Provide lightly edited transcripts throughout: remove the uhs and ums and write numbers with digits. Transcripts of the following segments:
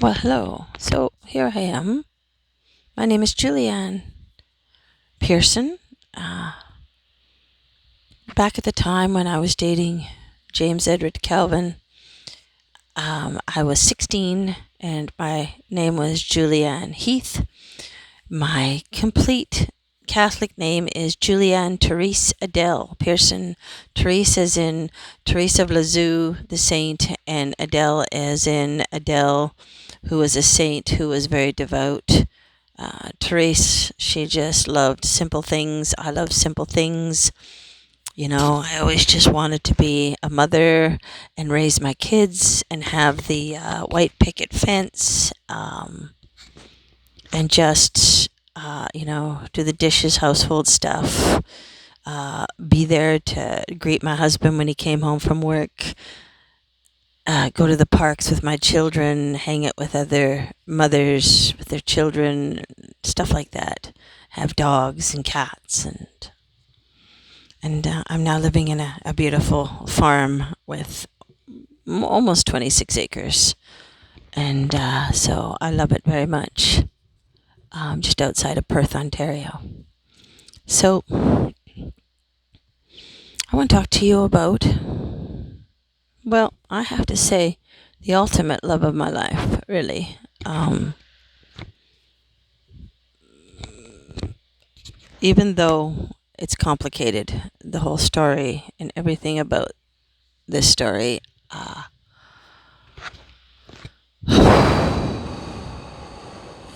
Well, hello. So here I am. My name is Julianne Pearson. Uh, Back at the time when I was dating James Edward Calvin, I was 16 and my name was Julianne Heath. My complete Catholic name is Julianne Therese Adele Pearson. Therese as in Teresa of Lisieux, the saint, and Adele as in Adele, who was a saint who was very devout. Therese, she just loved simple things. I love simple things. I always just wanted to be a mother and raise my kids and have the white picket fence, and just, do the dishes, household stuff, be there to greet my husband when he came home from work, go to the parks with my children, hang out with other mothers with their children, stuff like that. Have dogs and cats, and I'm now living in a beautiful farm with almost 26 acres, and so I love it very much. Just outside of Perth, Ontario. So I want to talk to you about, well, I have to say, the ultimate love of my life, really. Even though it's complicated, the whole story and everything about this story,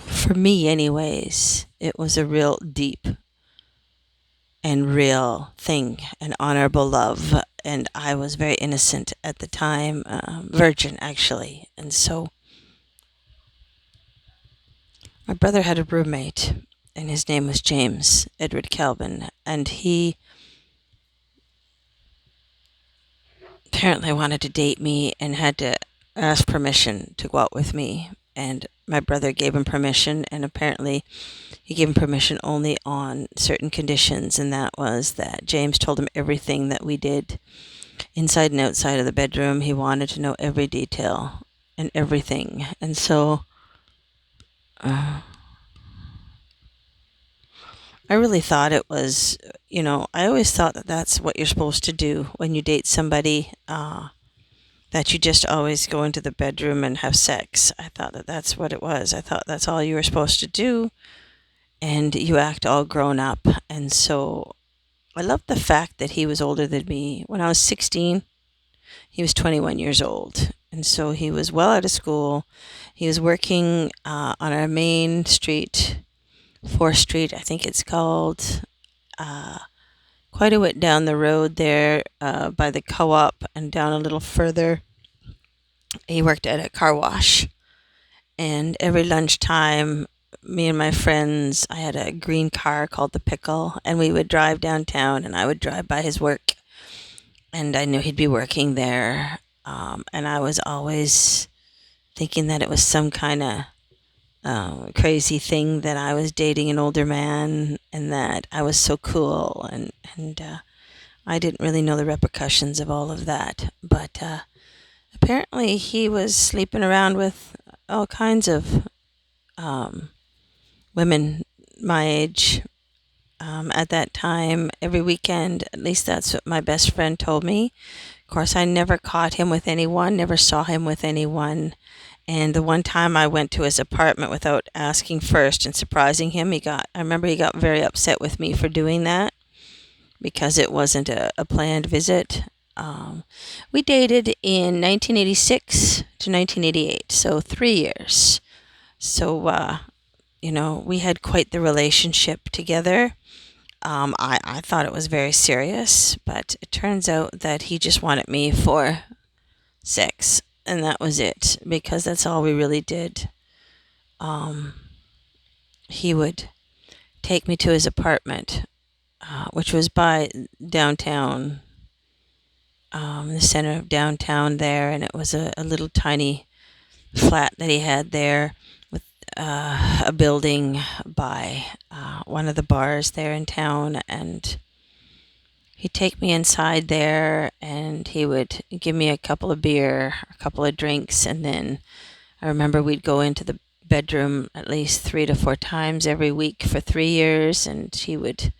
for me, anyways, it was a real deep and real thing, an honorable love. And I was very innocent at the time, virgin actually. And so my brother had a roommate, and his name was James Edward Calvin, and he apparently wanted to date me and had to ask permission to go out with me. And my brother gave him permission, and apparently he gave him permission only on certain conditions, and that was that James told him everything that we did inside and outside of the bedroom. He wanted to know every detail and everything. And so I really thought it was, I always thought that that's what you're supposed to do when you date somebody, that you just always go into the bedroom and have sex. I thought that that's what it was. I thought that's all you were supposed to do, and you act all grown up. And so I loved the fact that he was older than me. When I was 16, he was 21 years old. And so he was well out of school. He was working on our main street, 4th Street, I think it's called, quite a bit down the road there, by the co op, and down a little further. He worked at a car wash. And every lunchtime, me and my friends, I had a green car called the Pickle, and we would drive downtown, and I would drive by his work, and I knew he'd be working there. And I was always thinking that it was some kind of crazy thing that I was dating an older man, and that I was so cool, and I didn't really know the repercussions of all of that. But apparently, he was sleeping around with all kinds of women my age, at that time, every weekend. At least that's what my best friend told me. Of course, I never caught him with anyone, never saw him with anyone. And the one time I went to his apartment without asking first and surprising him, I remember he got very upset with me for doing that because it wasn't a planned visit. We dated in 1986 to 1988, so 3 years. So, we had quite the relationship together. I thought it was very serious, but it turns out that he just wanted me for sex, and that was it, because that's all we really did. Um, he would take me to his apartment, which was by downtown, the center of downtown there, and it was a little tiny flat that he had there with a building by one of the bars there in town, and he'd take me inside there, and he would give me a couple of beer, a couple of drinks, and then I remember we'd go into the bedroom at least 3 to 4 times every week for 3 years, and he would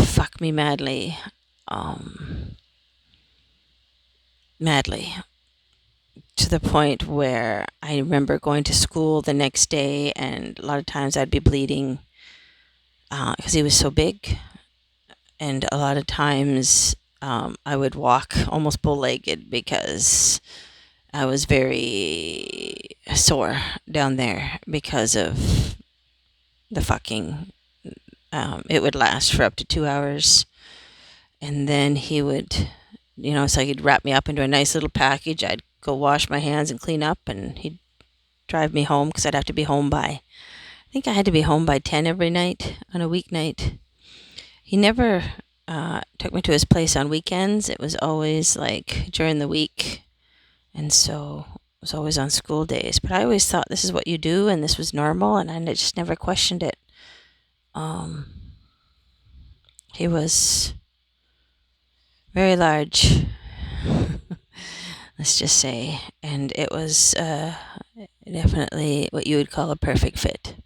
fuck me madly, um, madly, to the point where I remember going to school the next day, and a lot of times I'd be bleeding because he was so big, and a lot of times I would walk almost bow-legged because I was very sore down there because of the fucking. It would last for up to 2 hours, and then he would, so he'd wrap me up into a nice little package. I'd go wash my hands and clean up, and he'd drive me home because I'd have to be home by. I think I had to be home by 10 every night on a weeknight. He never took me to his place on weekends. It was always like during the week, and so it was always on school days. But I always thought this is what you do, and this was normal, and I just never questioned it. Um, he was very large, let's just say, and it was definitely what you would call a perfect fit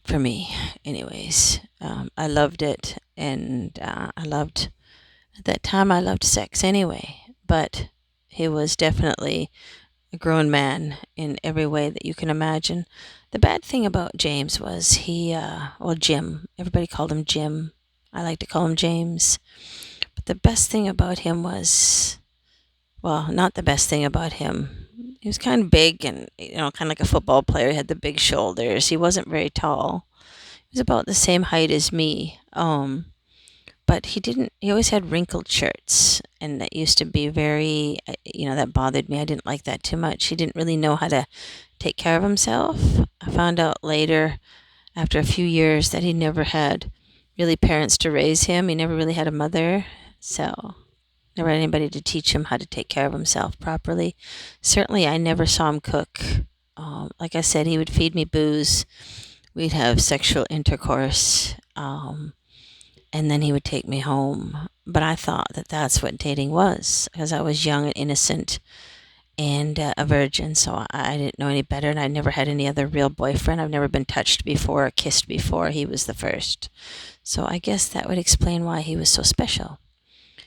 for me. Anyways, I loved it, and at that time, I loved sex anyway, but he was definitely a grown man in every way that you can imagine. The bad thing about James was Jim, everybody called him Jim. I like to call him James. But the best thing about him was, well, not the best thing about him. He was kind of big and, kind of like a football player. He had the big shoulders. He wasn't very tall. He was about the same height as me. But he always had wrinkled shirts, and that used to be very, that bothered me. I didn't like that too much. He didn't really know how to take care of himself. I found out later, after a few years, that he never had really parents to raise him. He never really had a mother, so never had anybody to teach him how to take care of himself properly. Certainly, I never saw him cook. Like I said, he would feed me booze. We'd have sexual intercourse. And then he would take me home. But I thought that that's what dating was, because I was young and innocent and a virgin, so I didn't know any better, and I never had any other real boyfriend. I've never been touched before or kissed before. He was the first. So I guess that would explain why he was so special.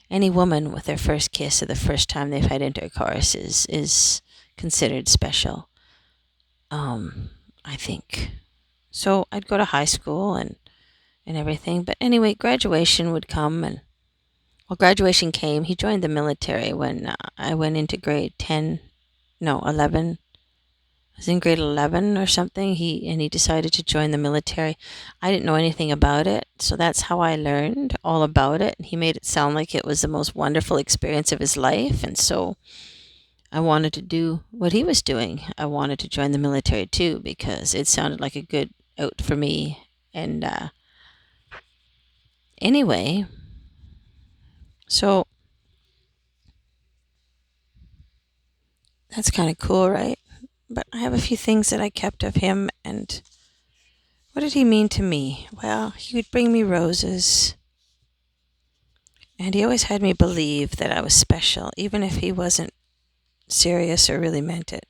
Any woman with their first kiss or the first time they've had intercourse is considered special, I think. So I'd go to high school and everything. But anyway, graduation would come, and graduation came. He joined the military when I went into grade 10, no, 11. I was in grade 11 or something. He decided to join the military. I didn't know anything about it, so that's how I learned all about it. He made it sound like it was the most wonderful experience of his life, and so I wanted to do what he was doing. I wanted to join the military too because it sounded like a good out for me. And anyway, so that's kind of cool, right? But I have a few things that I kept of him, and what did he mean to me? Well, he would bring me roses, and he always had me believe that I was special, even if he wasn't serious or really meant it.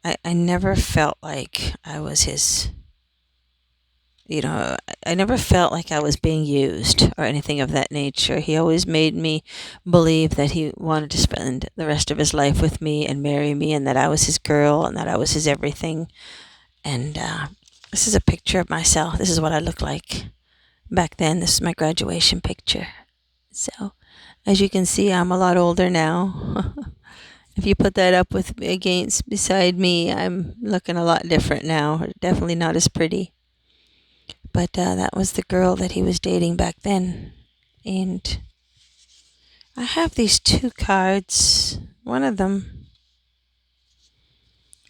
I never felt like I was his, I never felt like I was being used or anything of that nature. He always made me believe that he wanted to spend the rest of his life with me and marry me, and that I was his girl and that I was his everything. And this is a picture of myself. This is what I looked like back then. This is my graduation picture. So, as you can see, I'm a lot older now. If you put that up beside me, I'm looking a lot different now. Definitely not as pretty. But that was the girl that he was dating back then. And I have these two cards. One of them,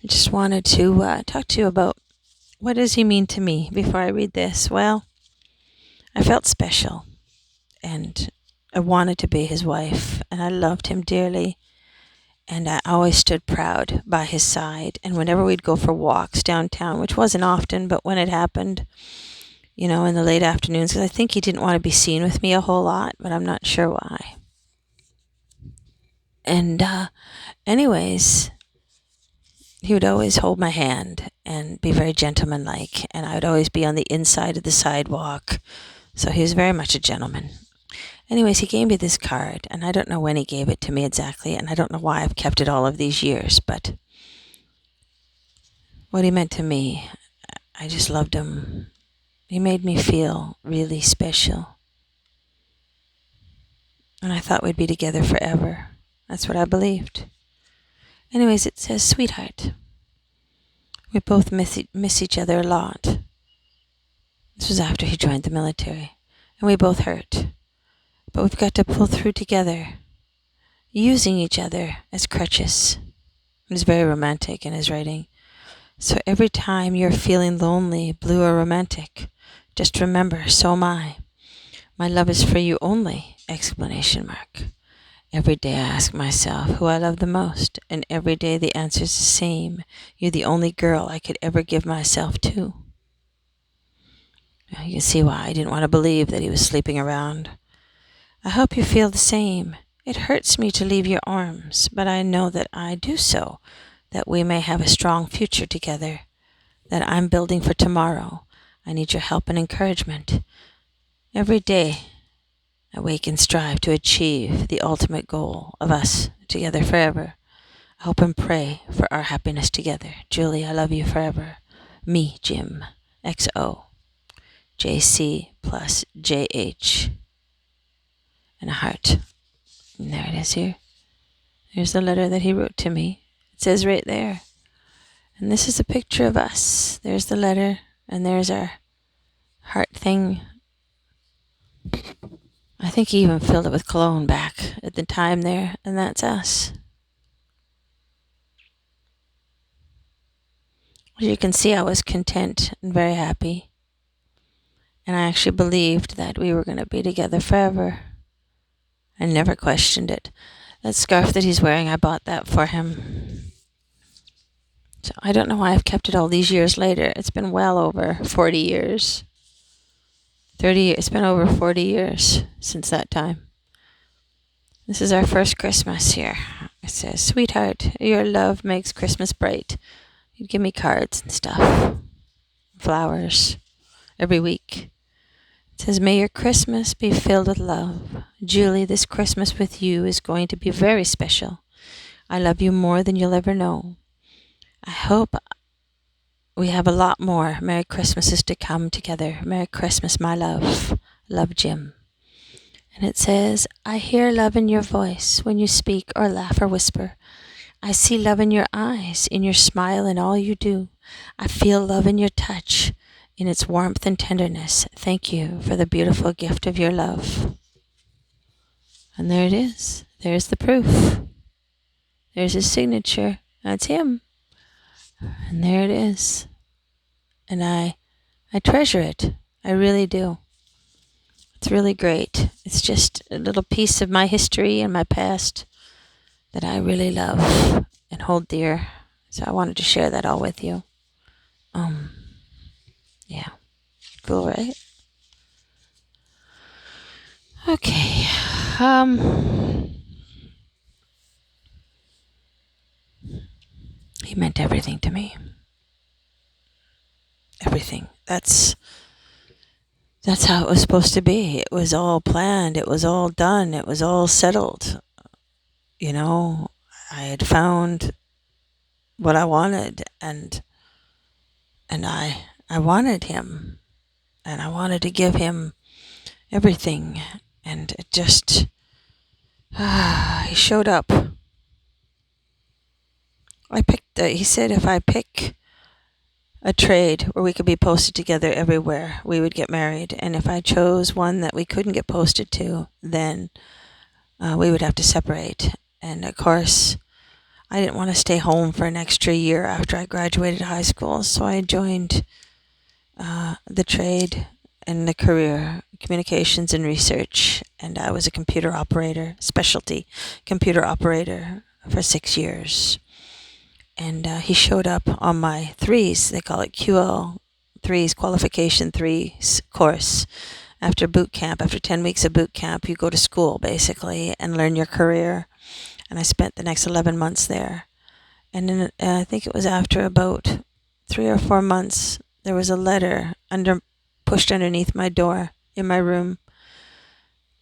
I just wanted to talk to you about what does he mean to me before I read this. Well, I felt special, and I wanted to be his wife, and I loved him dearly, and I always stood proud by his side. And whenever we'd go for walks downtown, which wasn't often, but when it happened, in the late afternoons, because I think he didn't want to be seen with me a whole lot, but I'm not sure why. And anyways, he would always hold my hand and be very gentlemanlike, and I would always be on the inside of the sidewalk. So he was very much a gentleman. Anyways, he gave me this card, and I don't know when he gave it to me exactly, and I don't know why I've kept it all of these years, but what he meant to me, I just loved him. He made me feel really special. And I thought we'd be together forever. That's what I believed. Anyways, it says, "Sweetheart, we both miss each other a lot." This was after he joined the military. "And we both hurt. But we've got to pull through together, using each other as crutches." It was very romantic in his writing. "So every time you're feeling lonely, blue, or romantic, just remember, so am I. My love is for you only! Exclamation mark. Every day I ask myself who I love the most, and every day the answer's the same. You're the only girl I could ever give myself to." You can see why I didn't want to believe that he was sleeping around. "I hope you feel the same. It hurts me to leave your arms, but I know that I do so, that we may have a strong future together, that I'm building for tomorrow. I need your help and encouragement. Every day I wake and strive to achieve the ultimate goal of us together forever. I hope and pray for our happiness together. Julie, I love you forever. Me, Jim. XO. JC plus JH. And a heart. And there it is here. There's the letter that he wrote to me. It says right there. And this is a picture of us. There's the letter, and there's our heart thing. I think he even filled it with cologne back at the time there, and that's us. As you can see, I was content and very happy. And I actually believed that we were going to be together forever. I never questioned it. That scarf that he's wearing, I bought that for him. So I don't know why I've kept it all these years later. It's been well over 40 years. 30 years. It's been over 40 years since that time. This is our first Christmas here. It says, "Sweetheart, your love makes Christmas bright." You'd give me cards and stuff. Flowers. Every week. It says, "May your Christmas be filled with love. Julie, this Christmas with you is going to be very special. I love you more than you'll ever know. I hope we have a lot more Merry Christmases to come together. Merry Christmas, my love. Love, Jim." And it says, "I hear love in your voice when you speak or laugh or whisper. I see love in your eyes, in your smile and all you do. I feel love in your touch, in its warmth and tenderness. Thank you for the beautiful gift of your love." And there it is. There's the proof. There's his signature. That's him. And there it is. And I treasure it. I really do. It's really great. It's just a little piece of my history and my past that I really love and hold dear. So I wanted to share that all with you. Yeah. Cool, right? Okay. He meant everything to me. Everything. That's how it was supposed to be. It was all planned. It was all done. It was all settled. You know, I had found what I wanted, and I wanted him, and I wanted to give him everything, and it just he showed up. He said if I pick a trade where we could be posted together everywhere, we would get married. And if I chose one that we couldn't get posted to, then we would have to separate. And of course, I didn't want to stay home for an extra year after I graduated high school, so I joined the trade and the career, communications and research, and I was a computer operator, specialty computer operator for 6 years. And he showed up on my threes. They call it QL threes, qualification threes course. After boot camp, after 10 weeks of boot camp, you go to school basically and learn your career. And I spent the next 11 months there. And then I think it was after about 3 or 4 months, there was a letter pushed underneath my door in my room.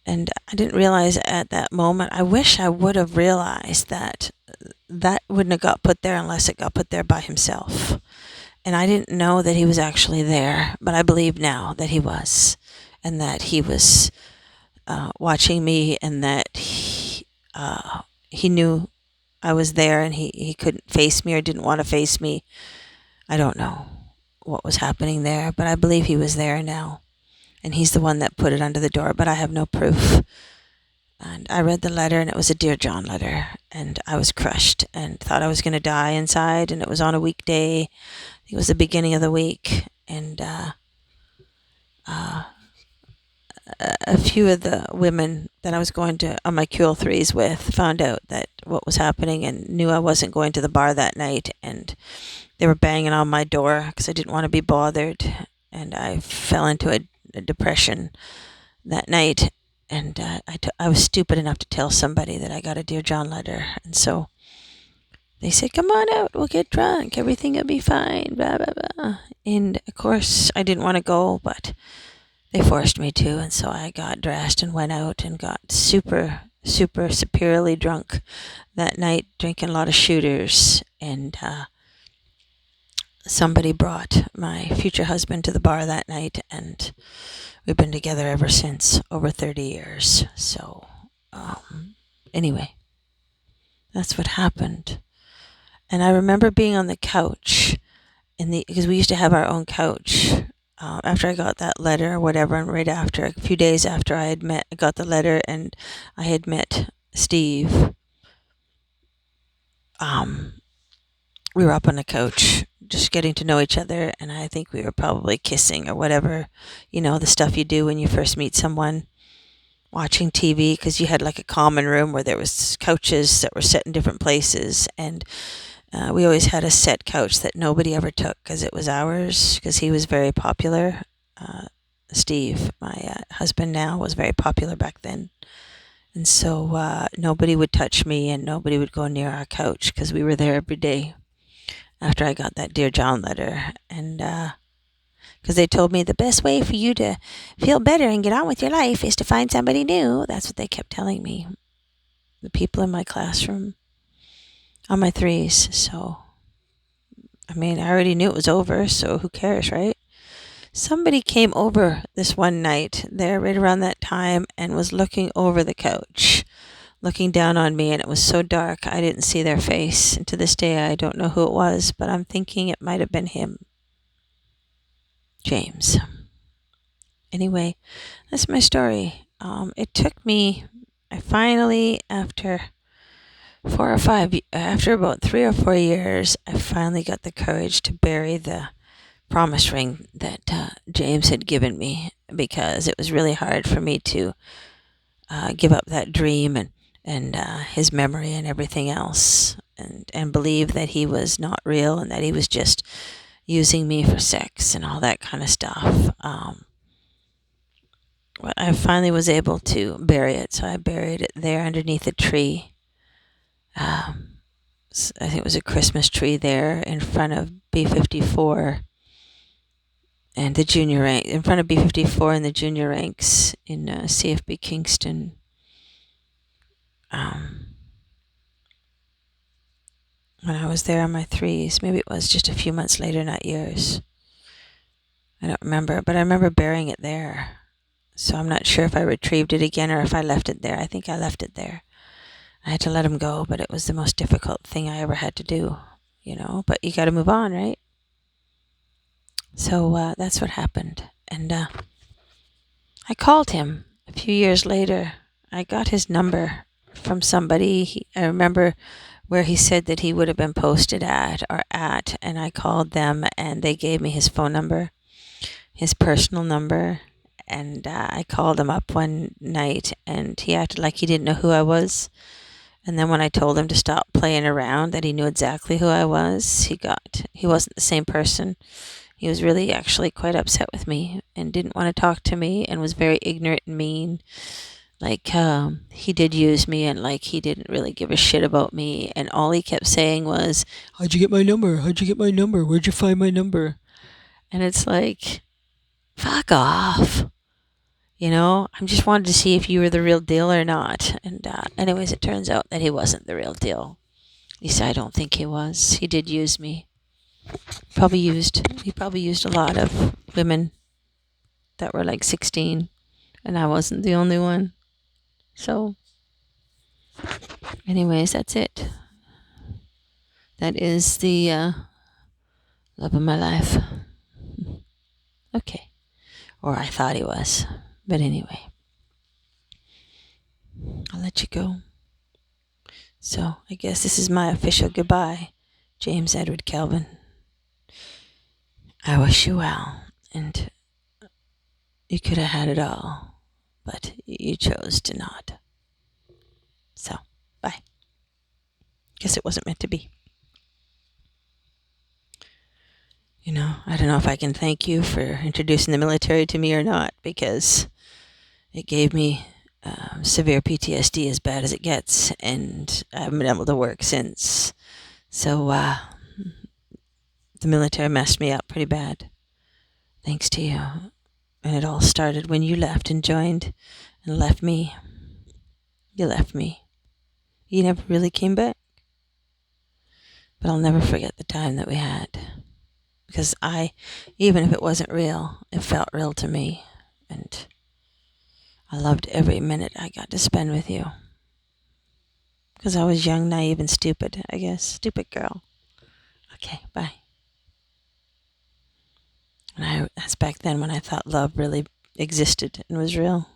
And I didn't realize at that moment. I wish I would have realized that that wouldn't have got put there unless it got put there by himself. And I didn't know that he was actually there, but I believe now that he was, and that he was watching me, and that he knew I was there, and he couldn't face me or didn't want to face me. I don't know what was happening there, but I believe he was there now. And he's the one that put it under the door, but I have no proof. And I read the letter, and it was a Dear John letter, and I was crushed and thought I was going to die inside, and it was on a weekday. It was the beginning of the week, and uh, a few of the women that I was going to on my QL3s with found out that what was happening and knew I wasn't going to the bar that night, and they were banging on my door because I didn't want to be bothered, and I fell into a depression that night. And I was stupid enough to tell somebody that I got a Dear John letter. And so they said, come on out, we'll get drunk, everything will be fine, blah, blah, blah. And of course, I didn't want to go, but they forced me to. And so I got dressed and went out and got super, super superiorly drunk that night, drinking a lot of shooters. And somebody brought my future husband to the bar that night, and we've been together ever since, over 30 years. So, anyway, that's what happened. And I remember being on the couch because we used to have our own couch. After I got that letter or whatever, and right after, a few days after I got the letter, and I had met Steve, we were up on the couch just getting to know each other, and I think we were probably kissing or whatever, the stuff you do when you first meet someone, watching TV, because you had like a common room where there was couches that were set in different places, and we always had a set couch that nobody ever took because it was ours, because he was very popular. Steve, my husband now, was very popular back then. And so nobody would touch me, and nobody would go near our couch because we were there every day after I got that Dear John letter. And because they told me the best way for you to feel better and get on with your life is to find somebody new. That's what they kept telling me, the people in my classroom, on my threes. So, I mean, I already knew it was over, so who cares, right? Somebody came over this one night there right around that time and was looking over the couch, looking down on me, and it was so dark I didn't see their face. And to this day, I don't know who it was, but I'm thinking it might have been him, James. Anyway, that's my story. It took me, I finally, after about 3 or 4 years, I finally got the courage to bury the promise ring that James had given me, because it was really hard for me to give up that dream and his memory and everything else, and believe that he was not real and that he was just using me for sex and all that kind of stuff. But I finally was able to bury it, so I buried it there underneath a tree. I think it was a Christmas tree there in front of B54 and the junior rank, in front of B54 and the junior ranks in CFB Kingston. When I was there on my threes, maybe it was just a few months later, not years. I don't remember, but I remember burying it there. So I'm not sure if I retrieved it again or if I left it there. I think I left it there. I had to let him go, but it was the most difficult thing I ever had to do, but you got to move on, right? So that's what happened. And I called him a few years later. I got his number from somebody. I remember where he said that he would have been posted at, and I called them, and they gave me his phone number, his personal number. And I called him up one night, and he acted like he didn't know who I was. And then when I told him to stop playing around, that he knew exactly who I was, he wasn't the same person. He was really actually quite upset with me and didn't want to talk to me and was very ignorant and mean. Like, he did use me, and like he didn't really give a shit about me, and all he kept saying was, "How'd you get my number? How'd you get my number? Where'd you find my number?" And it's like, fuck off. I just wanted to see if you were the real deal or not. And anyways, it turns out that he wasn't the real deal. At least I don't think he was. He did use me. He probably used a lot of women that were like 16, and I wasn't the only one. So, anyways, that's it. That is the love of my life. Okay. Or I thought he was. But anyway, I'll let you go. So I guess this is my official goodbye, James Edward Kelvin. I wish you well, and you could have had it all, but you chose to not. So, bye. Guess it wasn't meant to be. I don't know if I can thank you for introducing the military to me or not, because it gave me severe PTSD, as bad as it gets, and I haven't been able to work since. So, the military messed me up pretty bad, thanks to you. And it all started when you left and joined and left me. You left me. You never really came back. But I'll never forget the time that we had. Because even if it wasn't real, it felt real to me. And I loved every minute I got to spend with you. Because I was young, naive, and stupid, I guess. Stupid girl. Okay, bye. And that's back then when I thought love really existed and was real.